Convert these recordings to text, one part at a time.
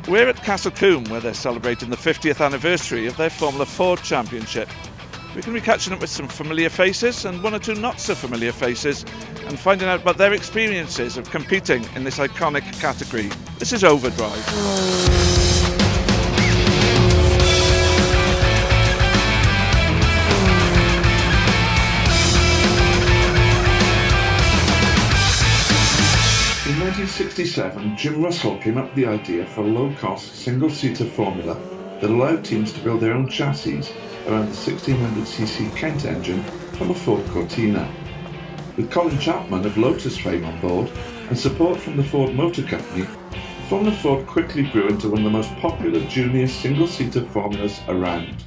We're at Castle Combe, where they're celebrating the 50th anniversary of their Formula Ford Championship. We're going to be catching up with some familiar faces and one or two not so familiar faces and finding out about their experiences of competing in this iconic category. This is Overdrive. In 1967, Jim Russell came up with the idea for a low-cost, single-seater formula that allowed teams to build their own chassis around the 1600cc Kent engine from a Ford Cortina. With Colin Chapman of Lotus fame on board and support from the Ford Motor Company, Formula Ford quickly grew into one of the most popular junior single-seater formulas around.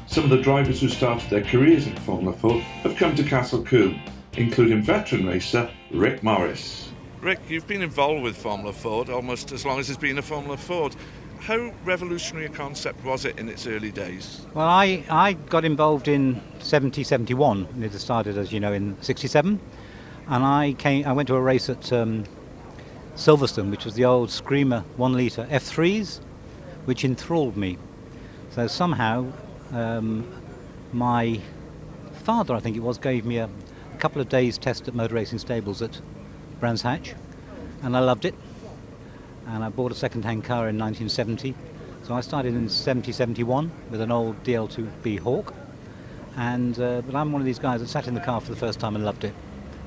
Some of the drivers who started their careers in Formula Ford have come to Castle Combe, including veteran racer Rick Morris. Rick, you've been involved with Formula Ford almost as long as there's been a Formula Ford. How revolutionary a concept was it in its early days? Well, I got involved in 71. It started, as you know, in 67. And I went to a race at Silverstone, which was the old Screamer 1 litre F3s, which enthralled me. So somehow my father, I think it was, gave me a couple of days test at motor racing stables at Brands Hatch, and I loved it. And I bought a second-hand car in 1970. So I started in 71 with an old DL2B Hawk. But I'm one of these guys that sat in the car for the first time and loved it.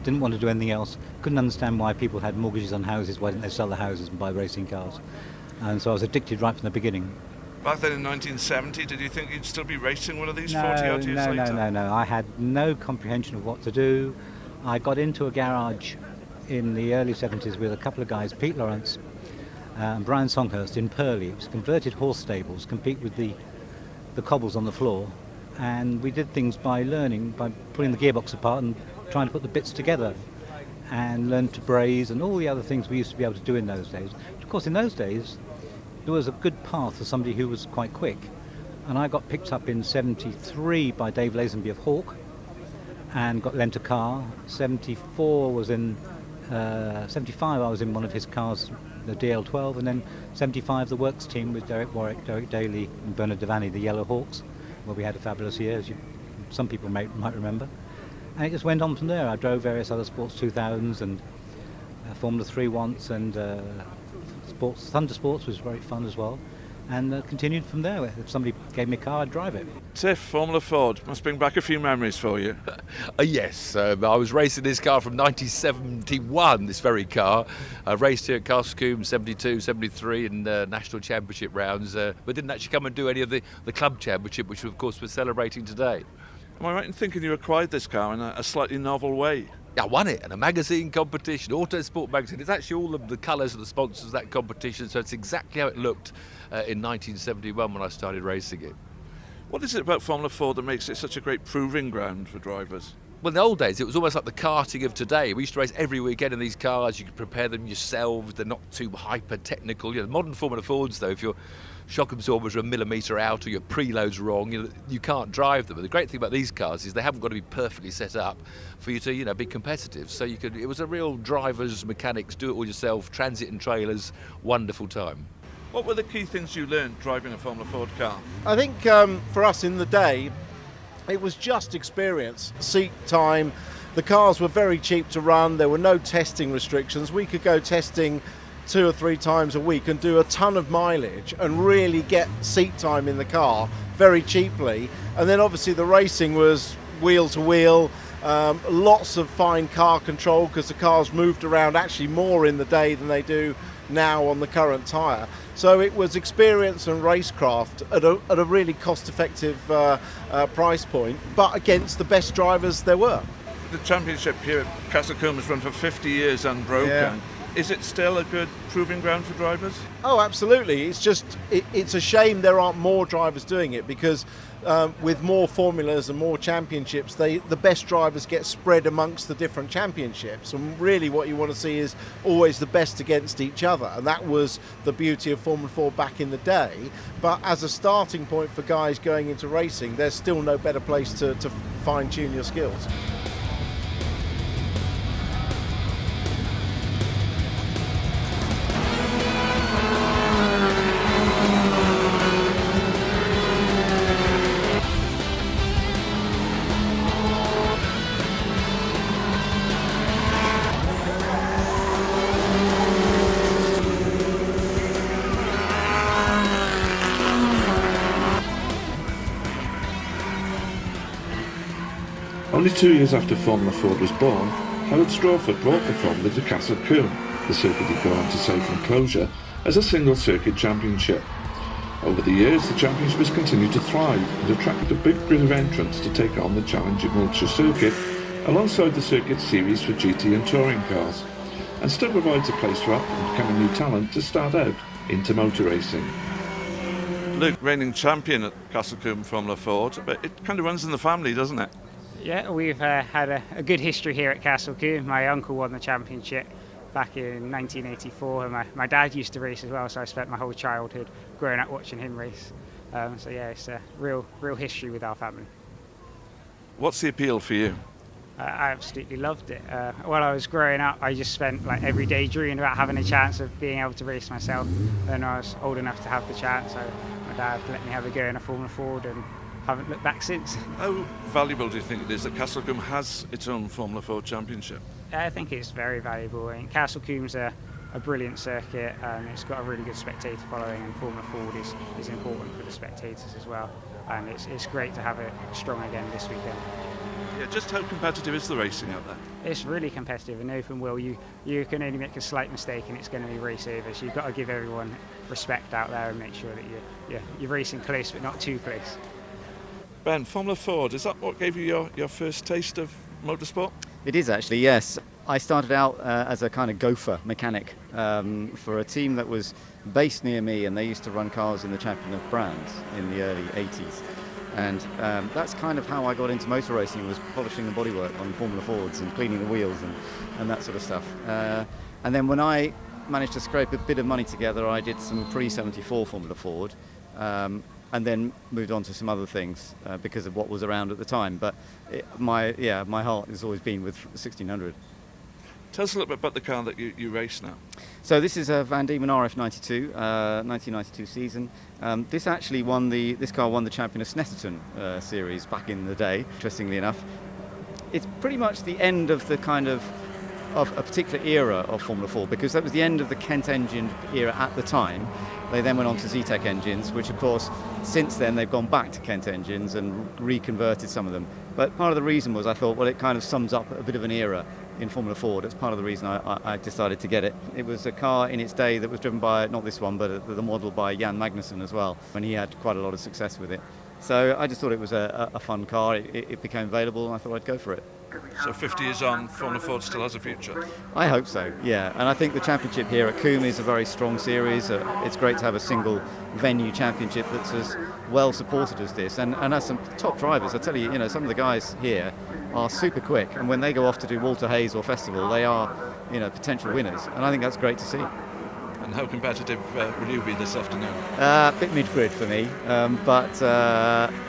Didn't want to do anything else. Couldn't understand why people had mortgages on houses. Why didn't they sell the houses and buy racing cars? And so I was addicted right from the beginning. Back then in 1970, did you think you'd still be racing one of these 40-odd years later? No. I had no comprehension of what to do. I got into a garage in the early 70s with a couple of guys, Pete Lawrence and Brian Songhurst in Purley. It was converted horse stables, compete with the cobbles on the floor. And we did things by learning, by pulling the gearbox apart and trying to put the bits together, and learned to braze and all the other things we used to be able to do in those days. Of course, in those days, there was a good path for somebody who was quite quick. And I got picked up in 73 by Dave Lazenby of Hawk and got lent a car. 74 was in 75 I was in one of his cars, the DL12, and then 75 the works team with Derek Warwick, Derek Daly and Bernard Devaney, the Yellow Hawks, where we had a fabulous year, as some people might remember. And it just went on from there. I drove various other Sports 2000s and Formula 3 once, and Thunder Sports was very fun as well. And continued from there. If somebody gave me a car, I'd drive it. Tiff, Formula Ford must bring back a few memories for you. Yes, I was racing this car from 1971, this very car. I raced here at Castle Combe 72, 73 in National Championship rounds, but didn't actually come and do any of the Club Championship, which of course we're celebrating today. Am I right in thinking you acquired this car in a slightly novel way? I won it in a magazine competition, Autosport magazine. It's actually all of the colours of the sponsors of that competition, so it's exactly how it looked in 1971 when I started racing it. What is it about Formula Ford that makes it such a great proving ground for drivers? Well, in the old days, it was almost like the karting of today. We used to race every weekend in these cars. You could prepare them yourselves. They're not too hyper-technical. You know, modern Formula Fords, though, if your shock absorbers are a millimetre out or your preload's wrong, you can't drive them. But the great thing about these cars is they haven't got to be perfectly set up for you to, be competitive. So it was a real drivers, mechanics, do it all yourself, transit and trailers, wonderful time. What were the key things you learned driving a Formula Ford car? I think for us in the day, it was just experience, seat time. The cars were very cheap to run. There were no testing restrictions. We could go testing 2 or 3 times a week and do a ton of mileage and really get seat time in the car very cheaply. And then obviously the racing was wheel to wheel, lots of fine car control because the cars moved around actually more in the day than they do now on the current tyre. So it was experience and racecraft at a really cost-effective price point, but against the best drivers there were. The championship here at Castle Combe has run for 50 years unbroken. Yeah. Is it still a good proving ground for drivers? Oh, absolutely. It's a shame there aren't more drivers doing it because with more formulas and more championships, the best drivers get spread amongst the different championships. And really what you want to see is always the best against each other. And that was the beauty of Formula 4 back in the day. But as a starting point for guys going into racing, there's still no better place to fine-tune your skills. Only 2 years after Formula Ford was born, Howard Stawford brought the formula to Castle Combe, the circuit he'd go on to save from closure, as a single circuit championship. Over the years, the championship has continued to thrive and attracted a big grid of entrants to take on the challenging Wiltshire Circuit, alongside the circuit series for GT and touring cars, and still provides a place for up and coming new talent to start out into motor racing. Luke, reigning champion at Castle Combe Formula Ford, but it kind of runs in the family, doesn't it? Yeah, we've had a good history here at Castle Combe. My uncle won the championship back in 1984, and my dad used to race as well, so I spent my whole childhood growing up watching him race. So yeah, it's a real history with our family. What's the appeal for you? I absolutely loved it. While I was growing up, I just spent like every day dreaming about having a chance of being able to race myself. Then I was old enough to have the chance, so my dad let me have a go in a Formula Ford and haven't looked back since. How valuable do you think it is that Castle Combe has its own Formula Ford championship? I think it's very valuable. I mean, Castle Combe's a brilliant circuit, and it's got a really good spectator following, and Formula Ford is important for the spectators as well. And it's great to have it strong again this weekend. Yeah, just how competitive is the racing out there? It's really competitive. In open wheel, you can only make a slight mistake and it's going to be race over. So you've got to give everyone respect out there and make sure that you're racing close but not too close. Ben, Formula Ford, is that what gave you your first taste of motorsport? It is actually, yes. I started out as a kind of gopher mechanic for a team that was based near me, and they used to run cars in the Champion of Brands in the early 80s. And that's kind of how I got into motor racing, was polishing the bodywork on Formula Fords and cleaning the wheels and that sort of stuff. And then when I managed to scrape a bit of money together, I did some pre-74 Formula Ford, and then moved on to some other things because of what was around at the time. But my heart has always been with 1600. Tell us a little bit about the car that you race now. So this is a Van Diemen RF92, 1992 season. This car won the Champion of Snetterton series back in the day, interestingly enough. It's pretty much the end of the kind of a particular era of Formula 4, because that was the end of the Kent engine era at the time. They then went on to Zetec engines, which of course since then they've gone back to Kent engines and reconverted some of them. But part of the reason was I thought, well, it kind of sums up a bit of an era in Formula Ford. That's part of the reason I decided to get it. It was a car in its day that was driven by, not this one, but the model by Jan Magnussen as well, and he had quite a lot of success with it. So I just thought it was a fun car. It became available and I thought I'd go for it. So 50 years on, Formula Ford still has a future? I hope so, yeah. And I think the championship here at Combe is a very strong series. It's great to have a single venue championship that's as well supported as this. And as some top drivers, I tell you, some of the guys here are super quick. And when they go off to do Walter Hayes or Festival, they are, potential winners. And I think that's great to see. And how competitive will you be this afternoon? A bit mid-grid for me, but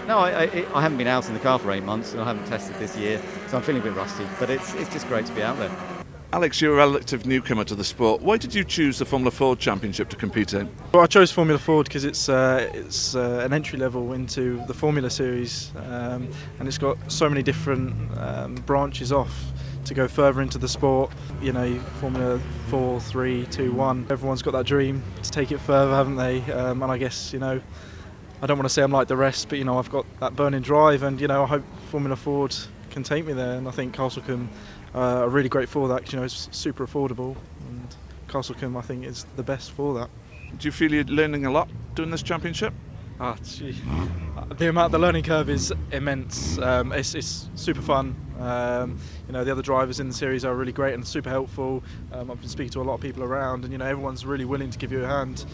no, I haven't been out in the car for 8 months and I haven't tested this year, so I'm feeling a bit rusty, but it's just great to be out there. Alex, you're a relative newcomer to the sport. Why did you choose the Formula Ford Championship to compete in? Well, I chose Formula Ford because it's an entry level into the Formula Series, and it's got so many different branches off to go further into the sport. Formula 4, 3, 2, 1. Everyone's got that dream to take it further, haven't they? And I guess, I don't want to say I'm like the rest, but I've got that burning drive, and I hope Formula Ford can take me there. And I think Castle Combe are really great for that, because it's super affordable, and Castle Combe I think is the best for that. Do you feel you're learning a lot doing this championship? The learning curve is immense. It's super fun. The other drivers in the series are really great and super helpful. I've been speaking to a lot of people around, and everyone's really willing to give you a hand.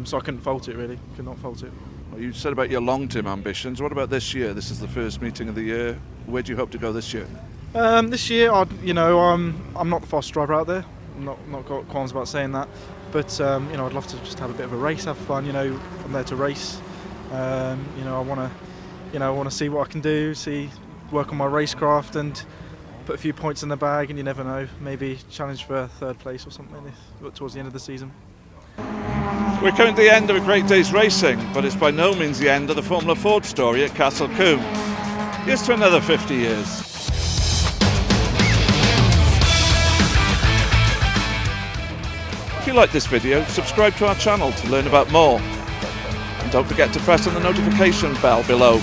So I couldn't fault it, really. Could not fault it. Well, you said about your long-term ambitions. What about this year? This is the first meeting of the year. Where do you hope to go this year? This year, I'm not the fastest driver out there. Not got qualms about saying that. But I'd love to just have a bit of a race, have fun. I'm there to race. I want to see what I can do, work on my racecraft and put a few points in the bag, and you never know, maybe challenge for third place or something towards the end of the season. We're coming to the end of a great day's racing, but it's by no means the end of the Formula Ford story at Castle Combe. Here's to another 50 years. If you like this video, subscribe to our channel to learn about more. And don't forget to press on the notification bell below.